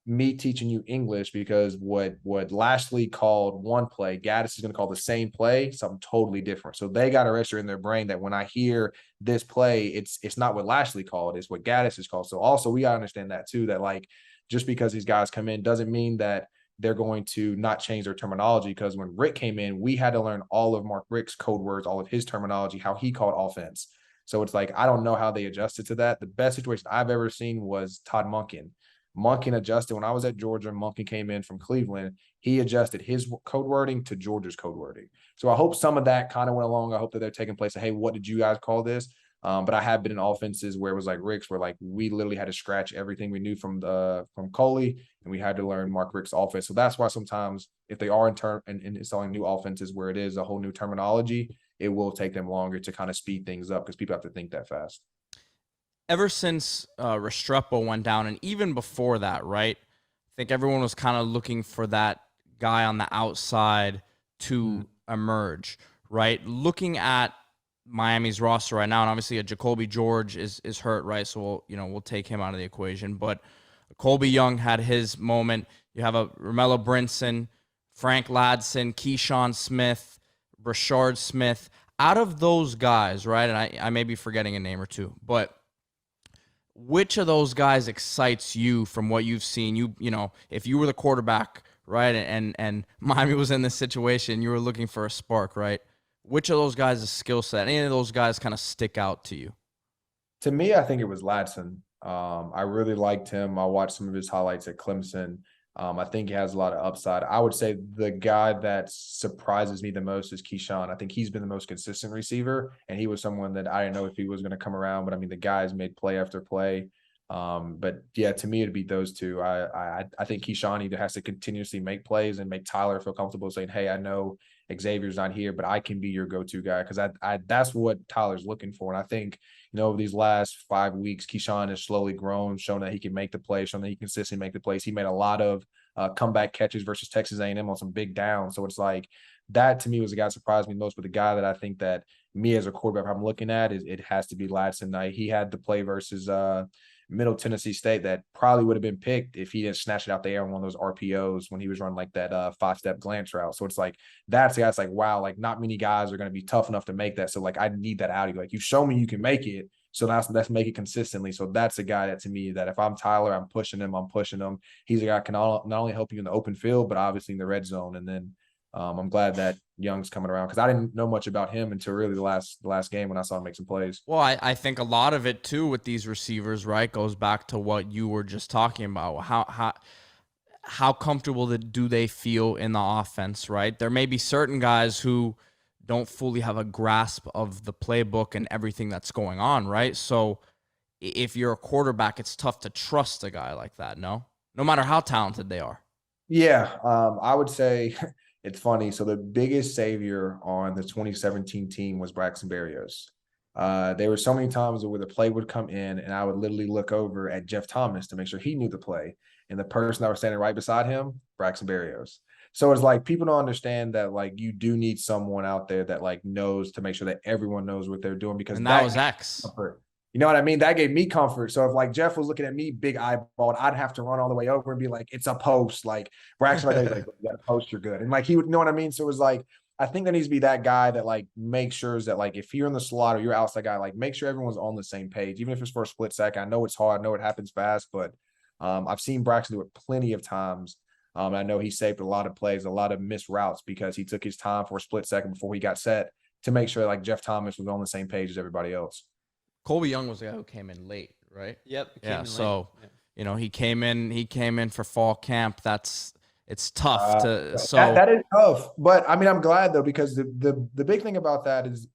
me teaching you English, because what Lashley called one play, Gaddis is going to call the same play something totally different. So they got to register in their brain that when I hear this play, it's not what Lashley called, it's what Gaddis is called. So also we got to understand that too, that like just because these guys come in doesn't mean that they're going to not change their terminology. Because when Rick came in, we had to learn all of Mark Rick's code words, all of his terminology, how he called offense. So it's like, I don't know how they adjusted to that. The best situation I've ever seen was Todd Monken. Monken adjusted when I was at Georgia. Monken came in from Cleveland. He adjusted his code wording to Georgia's code wording. So I hope some of that kind of went along. I hope that they're taking place of, hey, what did you guys call this? But I have been in offenses where it was like Rick's, where like we literally had to scratch everything we knew from Coley, and we had to learn Mark Rick's offense. So that's why sometimes if they are installing new offenses where it is a whole new terminology, it will take them longer to kind of speed things up because people have to think that fast. Ever since Restrepo went down, and even before that, right? I think everyone was kind of looking for that guy on the outside to emerge, right? Looking at Miami's roster right now, and obviously a Jacoby George is hurt, right? So we'll take him out of the equation. But Colby Young had his moment. You have a Romello Brinson, Frank Ladson, Keyshawn Smith, Rashard Smith. Out of those guys, right? And I may be forgetting a name or two, but which of those guys excites you from what you've seen? If you were the quarterback, right, and Miami was in this situation, you were looking for a spark, right? Which of those guys' skill set, any of those guys kind of stick out to you? To me, I think it was Ladson. I really liked him. I watched some of his highlights at Clemson. I think he has a lot of upside. I would say the guy that surprises me the most is Keyshawn. I think he's been the most consistent receiver, and he was someone that I didn't know if he was going to come around, but I mean, the guy's made play after play. But yeah, to me, it'd be those two. I think Keyshawn either has to continuously make plays and make Tyler feel comfortable saying, "Hey, I know Xavier's not here, but I can be your go-to guy," because I that's what Tyler's looking for. And I think, over these last 5 weeks, Keyshawn has slowly grown, shown that he can make the plays, shown that he can consistently make the plays. He made a lot of comeback catches versus Texas A&M on some big downs. So it's like that to me was the guy that surprised me most. But the guy that I think that me as a quarterback I'm looking at is it has to be Ladson Knight. He had the play versus Middle Tennessee State that probably would have been picked if he didn't snatch it out the air on one of those RPOs when he was running like that 5-step glance route. So it's like that's the guy that's like, wow, like not many guys are going to be tough enough to make that. So like I need that out of you. Like you show me you can make it. So let's make it consistently. So that's a guy that to me that if I'm Tyler, I'm pushing him. He's a guy that can not only help you in the open field, but obviously in the red zone. And then I'm glad that Young's coming around because I didn't know much about him until really the last game when I saw him make some plays. Well, I think a lot of it too with these receivers, right, goes back to what you were just talking about. How comfortable do they feel in the offense, right? There may be certain guys who don't fully have a grasp of the playbook and everything that's going on, right? So if you're a quarterback, it's tough to trust a guy like that, no matter how talented they are. Yeah, I would say it's funny. So the biggest savior on the 2017 team was Braxton Berrios. There were so many times where the play would come in and I would literally look over at Jeff Thomas to make sure he knew the play. And the person that was standing right beside him, Braxton Berrios. So it's like people don't understand that like you do need someone out there that like knows to make sure that everyone knows what they're doing because that was X. You know what I mean? That gave me comfort. So if like Jeff was looking at me big eyeballed, I'd have to run all the way over and be like, it's a post. Like Braxton like, you got a post, you're good. And like he would, you know what I mean? So it was like, I think there needs to be that guy that like makes sure that like if you're in the slot or you're outside guy, like make sure everyone's on the same page, even if it's for a split second. I know it's hard, I know it happens fast, but I've seen Braxton do it plenty of times. I know he saved a lot of plays, a lot of missed routes because he took his time for a split second before he got set to make sure like Jeff Thomas was on the same page as everybody else. Colby Young was the guy who came in late, right? Yep. Yeah. So, he came in for fall camp. It's tough to. So that is tough, but I mean, I'm glad though because the big thing about that is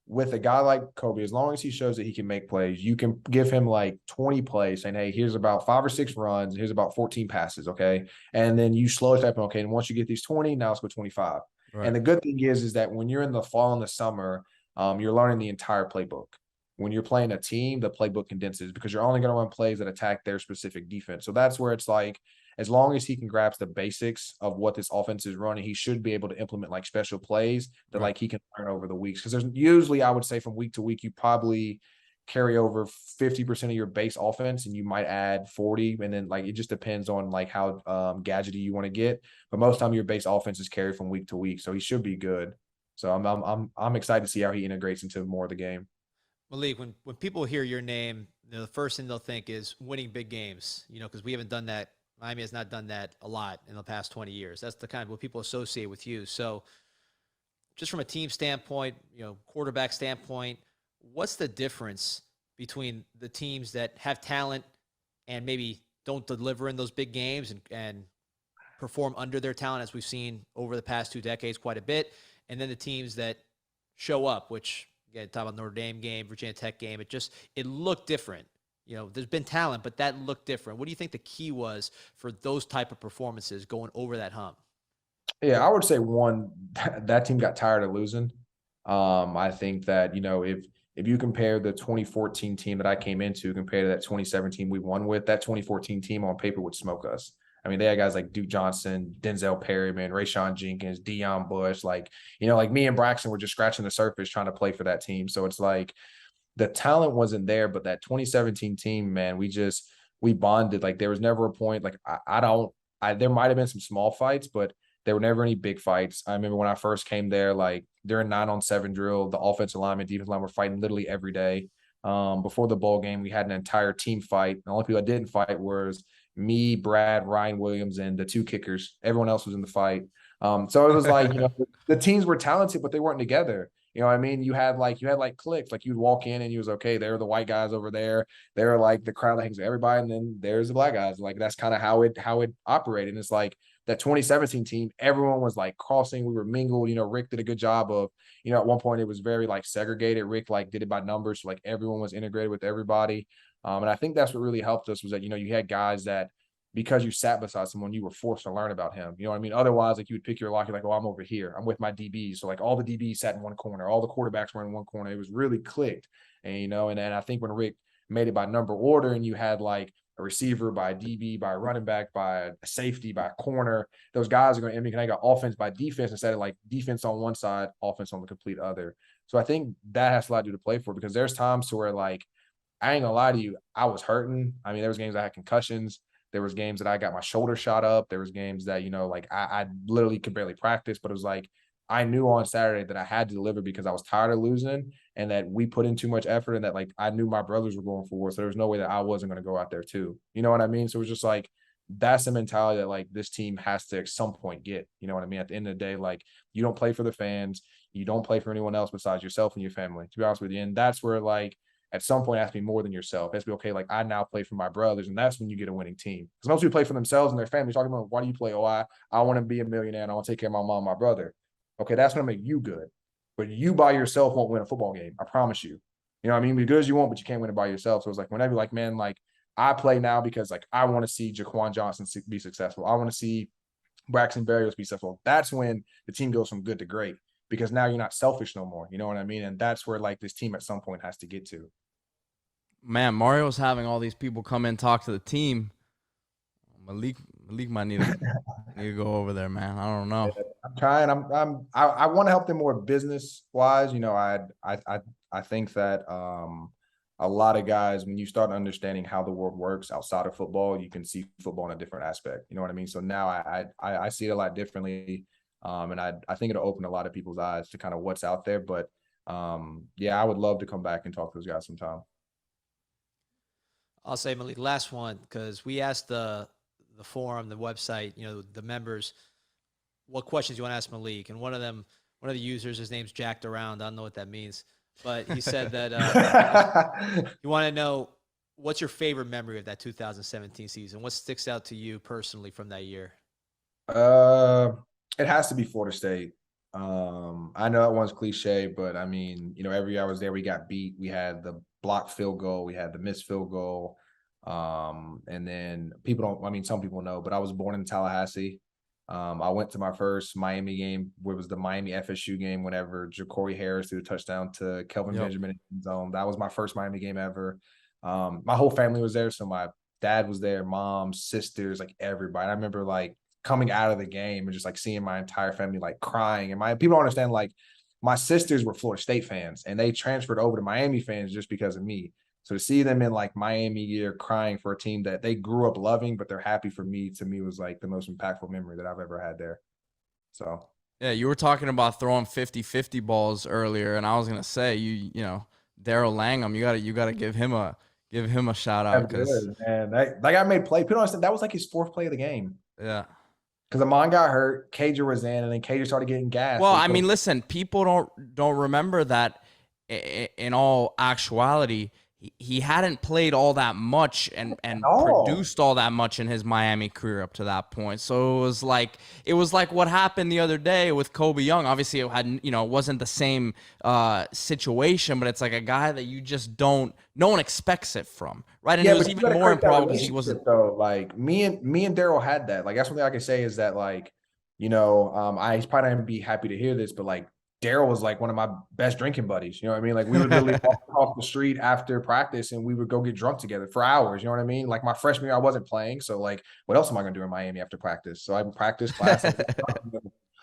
with a guy like Kobe, as long as he shows that he can make plays, you can give him like 20 plays saying, hey, here's about 5 or 6 runs, here's about 14 passes, okay? And then you slow it up, okay, and once you get these 20, now let's go 25. Right. And the good thing is that when you're in the fall and the summer, you're learning the entire playbook. When you're playing a team, the playbook condenses because you're only going to run plays that attack their specific defense. So that's where it's like, as long as he can grasp the basics of what this offense is running, he should be able to implement like special plays that like he can learn over the weeks. Because there's usually, I would say from week to week, you probably carry over 50% of your base offense and you might add 40. And then like, it just depends on like how gadgety you want to get. But most time your base offense is carried from week to week. So he should be good. So I'm excited to see how he integrates into more of the game. Malik, when people hear your name, the first thing they'll think is winning big games, because we haven't done that. Miami has not done that a lot in the past 20 years. That's the kind of what people associate with you. So just from a team standpoint, quarterback standpoint, what's the difference between the teams that have talent and maybe don't deliver in those big games and perform under their talent, as we've seen over the past 2 decades quite a bit, and then the teams that show up, which, again, talk about Notre Dame game, Virginia Tech game, it looked different. There's been talent, but that looked different. What do you think the key was for those type of performances going over that hump? Yeah, I would say one, that team got tired of losing. I think that, if you compare the 2014 team that I came into compared to that 2017 we won with, that 2014 team on paper would smoke us. I mean, they had guys like Duke Johnson, Denzel Perryman, Rayshawn Jenkins, Deion Bush. Like me and Braxton were just scratching the surface trying to play for that team. So it's like, the talent wasn't there, but that 2017 team, man, we bonded. Like there was never a point. Like there might've been some small fights, but there were never any big fights. I remember when I first came there, like during 9-on-7 drill, the offensive lineman, defensive line were fighting literally every day. Before the bowl game, we had an entire team fight. The only people that didn't fight was me, Brad, Ryan Williams, and the 2 kickers. Everyone else was in the fight. So it was like, the teams were talented, but they weren't together. You know what I mean? You had like cliques, like you'd walk in and you was okay, there are the white guys over there, they're like the crowd that hangs with everybody, and then there's the black guys. Like that's kind of how it operated. And it's like that 2017 team, everyone was like crossing, we were mingled. Rick did a good job of, at one point it was very like segregated. Rick like did it by numbers, so like everyone was integrated with everybody. And I think that's what really helped us was that, you had guys that because you sat beside someone, you were forced to learn about him. You know what I mean? Otherwise, like you would pick your lock, you're like, oh, I'm over here. I'm with my DBs. So like all the DBs sat in one corner, all the quarterbacks were in one corner. It was really clicked. And, and I think when Rick made it by number order and you had like a receiver by a DB, by a running back, by a safety, by a corner, those guys are going to got offense by defense instead of like defense on one side, offense on the complete other. So I think that has a lot to do to play for, because there's times to where like, I ain't gonna lie to you, I was hurting. I mean, there was games I had concussions. There was games that I got my shoulder shot up. There was games that, like I literally could barely practice, but it was like, I knew on Saturday that I had to deliver because I was tired of losing and that we put in too much effort, and that like, I knew my brothers were going forward. So there was no way that I wasn't going to go out there too. You know what I mean? So it was just like, that's the mentality that like this team has to at some point get, you know what I mean? At the end of the day, like you don't play for the fans. You don't play for anyone else besides yourself and your family, to be honest with you. And that's where like, at some point, it has to be more than yourself. It has to be, okay, like I now play for my brothers, and that's when you get a winning team. Because most people play for themselves and their family. Talking about, why do you play? Oh, I want to be a millionaire and I want to take care of my mom and my brother. Okay, that's going to make you good. But you by yourself won't win a football game. I promise you. You know what I mean? Be good as you want, but you can't win it by yourself. So it's like, whenever like, man, like I play now because like I want to see Jaquan Johnson be successful. I want to see Braxton Berrios be successful. That's when the team goes from good to great, because now you're not selfish no more. You know what I mean? And that's where like this team at some point has to get to. Man, Mario's having all these people come in and talk to the team. Malik might need to go over there, man. I don't know. I'm trying. I want to help them more business wise. I think that a lot of guys, when you start understanding how the world works outside of football, you can see football in a different aspect. You know what I mean? So now I see it a lot differently, and I think it'll open a lot of people's eyes to kind of what's out there. But yeah, I would love to come back and talk to those guys sometime. I'll say, Malik, last one, because we asked the forum, the website, the members, what questions you want to ask Malik. And one of the users, his name's Jacked Around. I don't know what that means. But he said that you want to know, what's your favorite memory of that 2017 season? What sticks out to you personally from that year? It has to be Florida State. I know that one's cliche, but I mean, every year I was there, we got beat. We had the blocked field goal, we had the missed field goal. And then some people know, but I was born in Tallahassee. I went to my first Miami game, where it was the Miami FSU game, whenever Ja'Cory Harris threw a touchdown to Kelvin Benjamin in the zone. That was my first Miami game ever. My whole family was there. So my dad was there, mom, sisters, like everybody. I remember like coming out of the game and just like seeing my entire family like crying. And people don't understand, like my sisters were Florida State fans and they transferred over to Miami fans just because of me. So to see them in like Miami year crying for a team that they grew up loving, but they're happy for me, to me was like the most impactful memory that I've ever had there. So yeah, you were talking about throwing 50-50 balls earlier, and I was gonna say Daryl Langham, you gotta give him a shout out, because that guy made play. People don't understand, that was like his fourth play of the game. Yeah. Because Amon got hurt, Cager was in, and then Cager started getting gas. Well, I mean, listen, people don't remember that in all actuality, he hadn't played all that much and produced all that much in his Miami career up to that point. So it was like what happened the other day with Kobe Young. Obviously, it had it wasn't the same situation, but it's like a guy that you just no one expects it from, right? And it was even more improbable because he wasn't. Though, like me and Daryl had that. Like that's one thing I can say is that like he's probably not gonna be happy to hear this, but like Daryl was like one of my best drinking buddies. You know what I mean? Like we would literally walk off the street after practice and we would go get drunk together for hours. You know what I mean? Like my freshman year, I wasn't playing. So like, what else am I going to do in Miami after practice? So I practice class.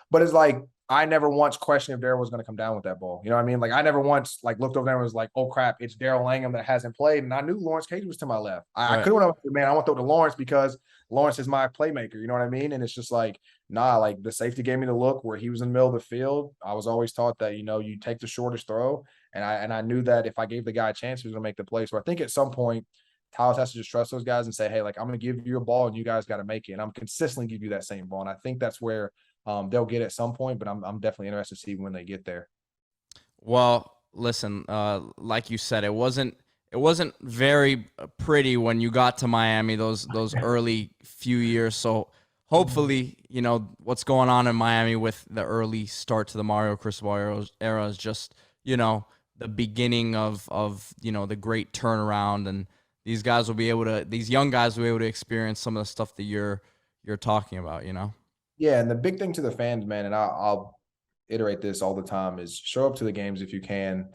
But it's like, I never once questioned if Daryl was going to come down with that ball. You know what I mean? Like I never once like looked over there and was like, oh crap, it's Daryl Langham that hasn't played. And I knew Lawrence Cage was to my left. I could have went, man, I want to throw to Lawrence because Lawrence is my playmaker. You know what I mean? And it's just like, nah, like the safety gave me the look where he was in the middle of the field. I was always taught that, you take the shortest throw. And I knew that if I gave the guy a chance, he was going to make the play. So I think at some point, Tyler has to just trust those guys and say, hey, like, I'm going to give you a ball and you guys got to make it. And I'm consistently give you that same ball. And I think that's where they'll get at some point, but I'm definitely interested to see when they get there. Well, listen, like you said, it wasn't very pretty when you got to Miami those early few years. So hopefully, what's going on in Miami with the early start to the Mario Cristobal era is just, the beginning of the great turnaround, and these young guys will be able to experience some of the stuff that you're talking about. Yeah, and the big thing to the fans, man, and I'll iterate this all the time, is show up to the games if you can.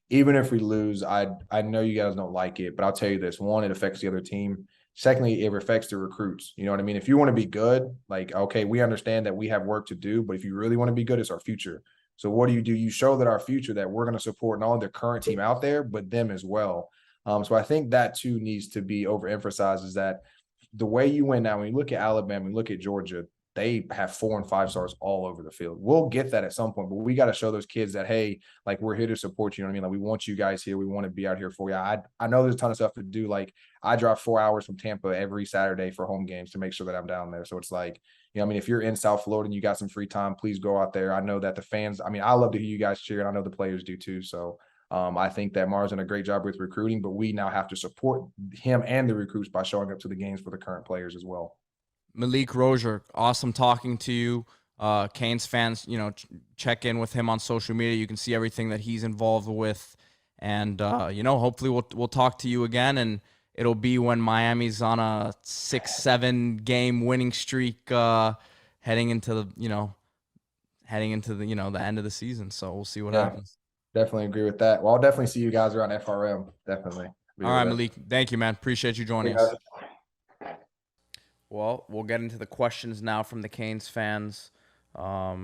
Even if we lose, I know you guys don't like it, but I'll tell you this: one, it affects the other team. Secondly, it affects the recruits. You know what I mean? If you want to be good, like, okay, we understand that we have work to do, but if you really want to be good, it's our future. So what do? You show that our future, that we're going to support not only the current team out there, but them as well. So I think that too needs to be overemphasized, is that the way you win now, when you look at Alabama, you look at Georgia, they have 4 and 5 stars all over the field. We'll get that at some point, but we got to show those kids that, hey, like, we're here to support you. You know what I mean? Like, we want you guys here. We want to be out here for you. I know there's a ton of stuff to do. Like, I drive 4 hours from Tampa every Saturday for home games to make sure that I'm down there. So it's like, I mean, if you're in South Florida and you got some free time, please go out there. I know that the fans, I mean, I love to hear you guys cheer, and I know the players do too. So I think that Mar's done a great job with recruiting, but we now have to support him and the recruits by showing up to the games for the current players as well. Malik Rozier, awesome talking to you. Canes fans, check in with him on social media. You can see everything that he's involved with, and hopefully we'll talk to you again, and it'll be when Miami's on a 6-7 game winning streak, heading into the the end of the season. So we'll see what happens. Definitely agree with that. Well, I'll definitely see you guys around FRM. Definitely. All right, Malik. Thank you, man. Appreciate you joining us. Well, we'll get into the questions now from the Canes fans. Yeah,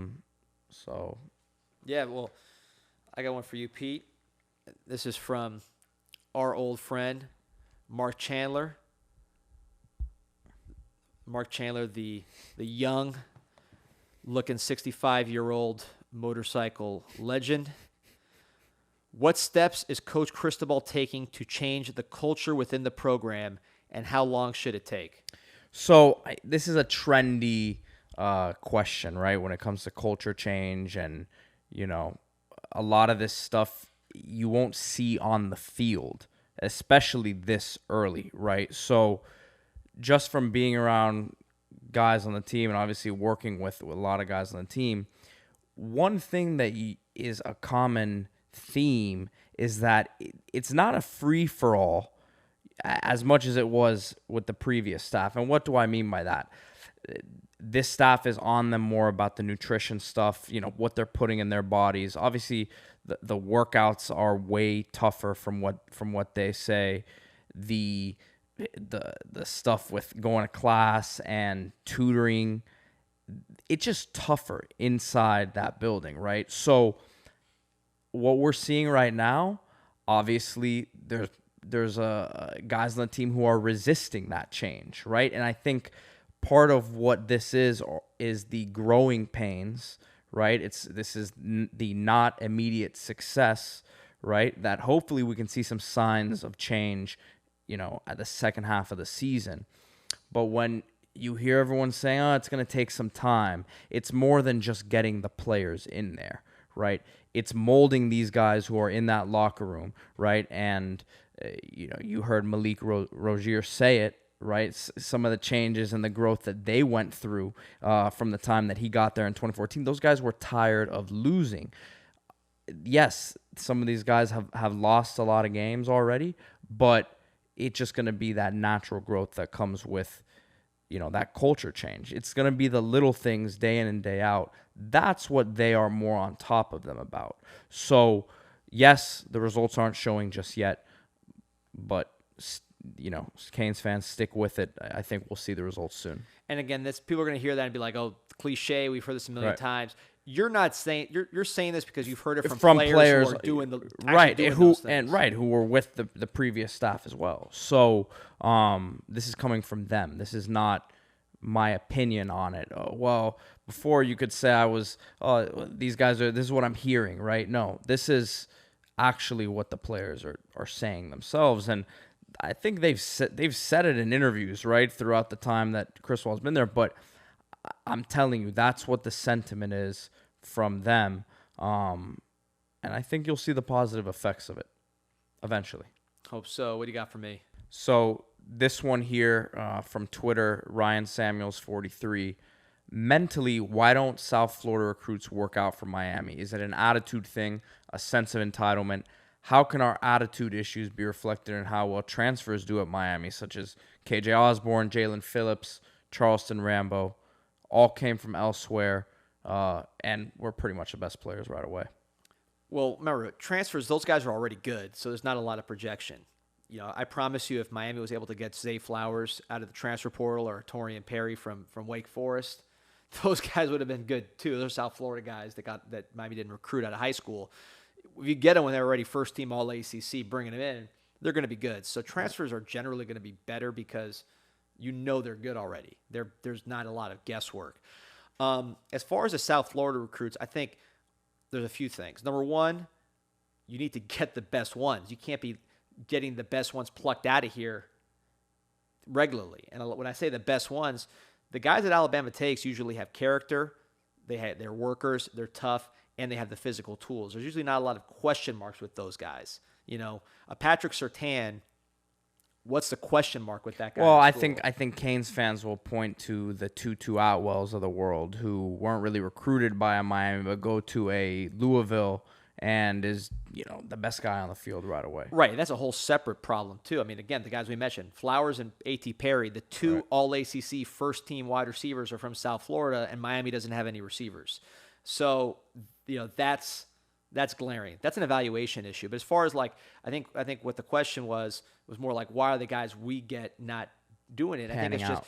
well, I got one for you, Pete. This is from our old friend, Mark Chandler. Mark Chandler, the young looking 65-year-old motorcycle legend. What steps is Coach Cristobal taking to change the culture within the program, and how long should it take? So this is a trendy question, right? When it comes to culture change, and a lot of this stuff you won't see on the field, especially this early, right? So just from being around guys on the team, and obviously working with a lot of guys on the team, one thing that is a common theme is that it's not a free-for-all as much as it was with the previous staff. And what do I mean by that? This staff is on them more about the nutrition stuff, what they're putting in their bodies. Obviously, the workouts are way tougher from what they say. The stuff with going to class and tutoring, it's just tougher inside that building, right? So what we're seeing right now, obviously, there's guys on the team who are resisting that change, right? And I think part of what this is the growing pains, right? This is the not immediate success, right? That hopefully we can see some signs of change, at the second half of the season. But when you hear everyone saying, "Oh, it's going to take some time," it's more than just getting the players in there, right? It's molding these guys who are in that locker room, right? And you heard Malik Rozier say it, right? Some of the changes and the growth that they went through from the time that he got there in 2014. Those guys were tired of losing. Yes, some of these guys have lost a lot of games already, but it's just going to be that natural growth that comes with, that culture change. It's going to be the little things day in and day out. That's what they are more on top of them about. So, yes, the results aren't showing just yet, but, Canes fans, stick with it. I think we'll see the results soon. And again, people are going to hear that and be like, "Oh, cliche. We've heard this a million times." You're not saying you're saying this because you've heard it from players who are doing the right who were with the previous staff as well. So this is coming from them. This is not my opinion on it. Well, before you could say I was these guys are. This is what I'm hearing, right? No, this is actually what the players are saying themselves, and I think they've said it in interviews, right, throughout the time that Cristobal's been there. But I'm telling you, that's what the sentiment is from them. and I think you'll see the positive effects of it eventually. Hope so. What do you got for me? So this one here from Twitter, Ryan Samuels 43. Mentally, why don't South Florida recruits work out for Miami? Is it an attitude thing, a sense of entitlement? How can our attitude issues be reflected in how well transfers do at Miami, such as KJ Osborne, Jalen Phillips, Charleston Rambo, all came from elsewhere, and were pretty much the best players right away. Well, remember, transfers, those guys are already good, so there's not a lot of projection. I promise you, if Miami was able to get Zay Flowers out of the transfer portal or Torian Perry from Wake Forest, those guys would have been good too. Those are South Florida guys that Miami didn't recruit out of high school. If you get them when they're already first team All ACC, bringing them in, they're going to be good. So transfers are generally going to be better because they're good already. There's not a lot of guesswork. As far as the South Florida recruits, I think there's a few things. Number one, you need to get the best ones. You can't be getting the best ones plucked out of here regularly. And when I say the best ones, the guys that Alabama takes usually have character, they're workers, they're tough, and they have the physical tools. There's usually not a lot of question marks with those guys. A Patrick Surtain, what's the question mark with that guy? Well, I think Canes fans will point to the Tutu Atwells of the world who weren't really recruited by a Miami, but go to a Louisville and is, the best guy on the field right away. Right. That's a whole separate problem, too. I mean, again, the guys we mentioned, Flowers and A.T. Perry, the two All-ACC first-team wide receivers are from South Florida, and Miami doesn't have any receivers. So, that's glaring. That's an evaluation issue. But as far as, I think what the question was more like, why are the guys we get not doing it? I think it's just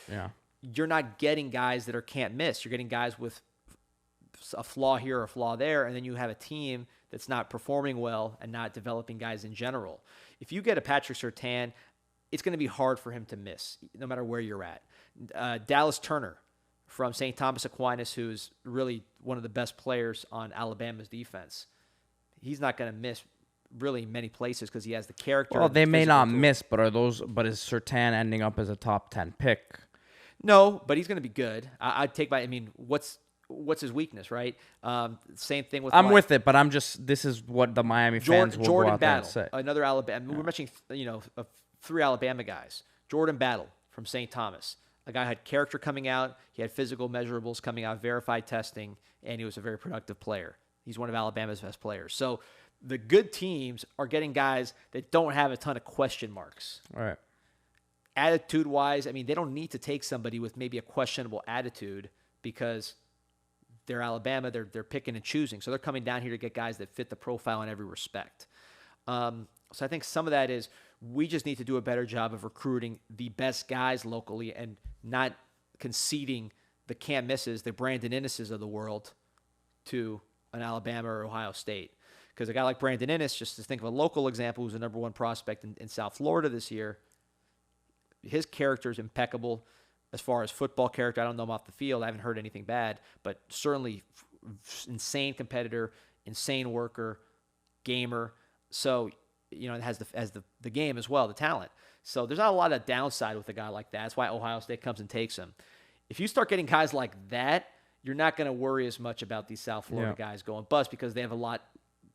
you're not getting guys that can't miss. You're getting guys with a flaw here or a flaw there, and then you have a team that's not performing well and not developing guys in general. If you get a Patrick Surtain, it's going to be hard for him to miss, no matter where you're at. Dallas Turner from St. Thomas Aquinas, who's really one of the best players on Alabama's defense. He's not going to miss really many places because he has the character. Well, they may not miss, but is Surtain ending up as a top 10 pick? No, but he's going to be good. I'd take what's his weakness, right? Same thing with. I'm with it, but this is what the Miami fans will Jordan go out Battle, there and say. Another Alabama. We're mentioning, 3 Alabama guys. Jordan Battle from St. Thomas. A guy had character coming out. He had physical measurables coming out, verified testing, and he was a very productive player. He's one of Alabama's best players. So the good teams are getting guys that don't have a ton of question marks. All right. Attitude-wise, they don't need to take somebody with maybe a questionable attitude because they're Alabama. They're picking and choosing. So they're coming down here to get guys that fit the profile in every respect. So I think some of that is we just need to do a better job of recruiting the best guys locally and not conceding the can't misses, the Brandon Innes's of the world to an Alabama or Ohio State. Because a guy like Brandon Innes, just to think of a local example, who's the number 1 prospect in South Florida this year, his character is impeccable. As far as football character, I don't know him off the field. I haven't heard anything bad, but certainly insane competitor, insane worker, gamer. So, it has the game as well, the talent. So there's not a lot of downside with a guy like that. That's why Ohio State comes and takes him. If you start getting guys like that, you're not going to worry as much about these South Florida guys going bust because they have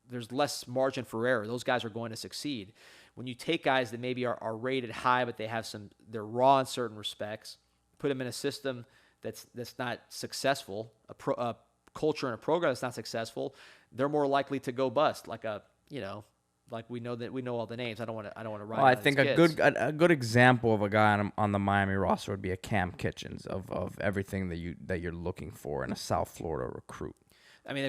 there's less margin for error. Those guys are going to succeed. When you take guys that maybe are rated high, but they're raw in certain respects, put them in a system that's not successful, a culture and a program that's not successful, they're more likely to go bust. Like we know all the names. I don't want to write. Well, I think a good example of a guy on the Miami roster would be a Cam Kitchens of everything that you're looking for in a South Florida recruit.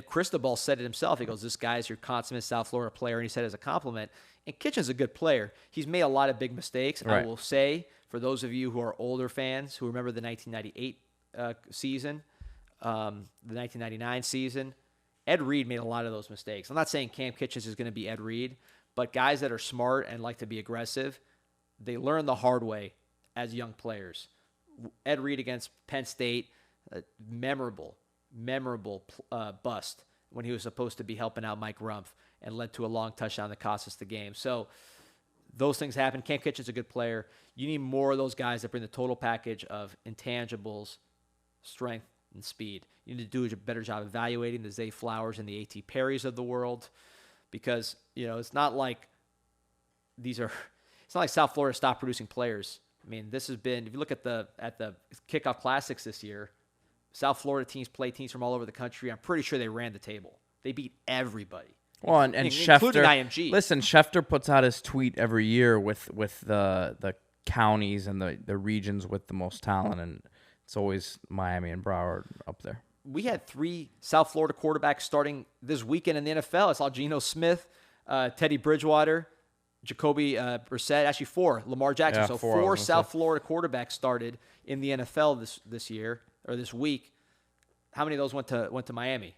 Cristobal said it himself. He goes, "This guy's your consummate South Florida player," and he said it as a compliment. And Kitchens is a good player. He's made a lot of big mistakes. Right. I will say, for those of you who are older fans who remember the 1998 season, the 1999 season, Ed Reed made a lot of those mistakes. I'm not saying Cam Kitchens is going to be Ed Reed, but guys that are smart and like to be aggressive, they learn the hard way as young players. Ed Reed against Penn State, memorable bust when he was supposed to be helping out Mike Rumpf and led to a long touchdown that cost us the game. So those things happen. Cam Kitchens is a good player. You need more of those guys that bring the total package of intangibles, strength, and speed. You need to do a better job evaluating the Zay Flowers and the A.T. Perrys of the world. because, it's not like it's not like South Florida stopped producing players. I mean, this has been, if you look at the kickoff classics this year, South Florida teams play teams from all over the country. I'm pretty sure they ran the table. They beat everybody. Well, and including Schefter, IMG. Listen, Schefter puts out his tweet every year with the counties and the regions with the most talent, and it's always Miami and Broward up there. We had 3 South Florida quarterbacks starting this weekend in the NFL. I saw Geno Smith, Teddy Bridgewater, Jacoby Brissett, actually 4, Lamar Jackson. Yeah, so 4 4 South Florida quarterbacks started in the NFL this year or this week. How many of those went to Miami?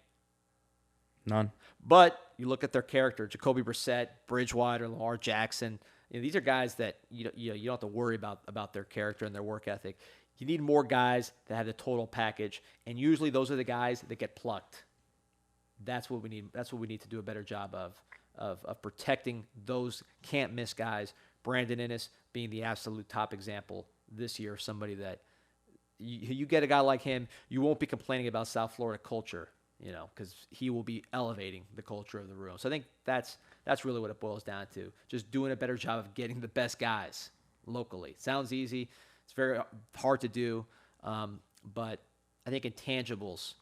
None. But you look at their character: Jacoby Brissett, Bridgewater, Lamar Jackson. These are guys that you don't have to worry about their character and their work ethic. You need more guys that have the total package, and usually those are the guys that get plucked. That's what we need. That's what we need to do a better job of protecting those can't miss guys. Brandon Innes being the absolute top example this year. Somebody that you get a guy like him, you won't be complaining about South Florida culture, because he will be elevating the culture of the room. So I think that's really what it boils down to. Just doing a better job of getting the best guys locally. Sounds easy. It's very hard to do, but I think intangibles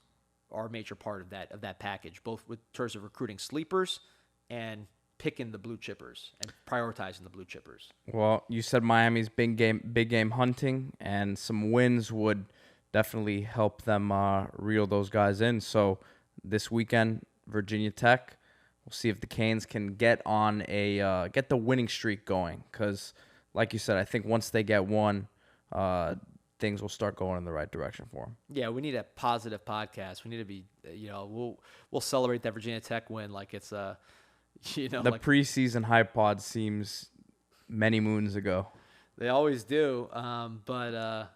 are a major part of that package, both in terms of recruiting sleepers and picking the blue chippers and prioritizing the blue chippers. Well, you said Miami's big game hunting, and some wins would definitely help them reel those guys in. So this weekend, Virginia Tech. We'll see if the Canes can get the winning streak going. Because, like you said, I think once they get one, things will start going in the right direction for them. Yeah, we need a positive podcast. We need to be, we'll celebrate that Virginia Tech win like it's the preseason hype pod seems many moons ago. They always do, but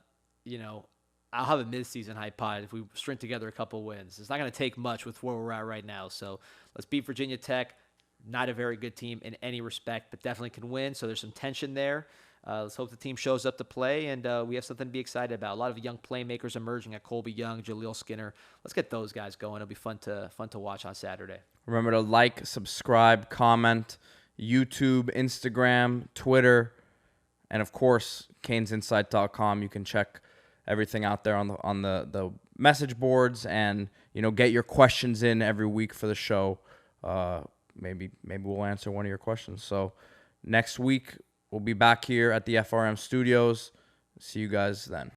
I'll have a mid-season hype pod if we string together a couple wins. It's not going to take much with where we're at right now. So let's beat Virginia Tech. Not a very good team in any respect, but definitely can win. So there's some tension there. Let's hope the team shows up to play, and we have something to be excited about. A lot of young playmakers emerging at Colby Young, Jaleel Skinner. Let's get those guys going. It'll be fun to watch on Saturday. Remember to like, subscribe, comment, YouTube, Instagram, Twitter, and of course, CanesInsight.com. You can check everything out there on the message boards, and get your questions in every week for the show. Maybe we'll answer one of your questions. So next week we'll be back here at the FRM studios. See you guys then.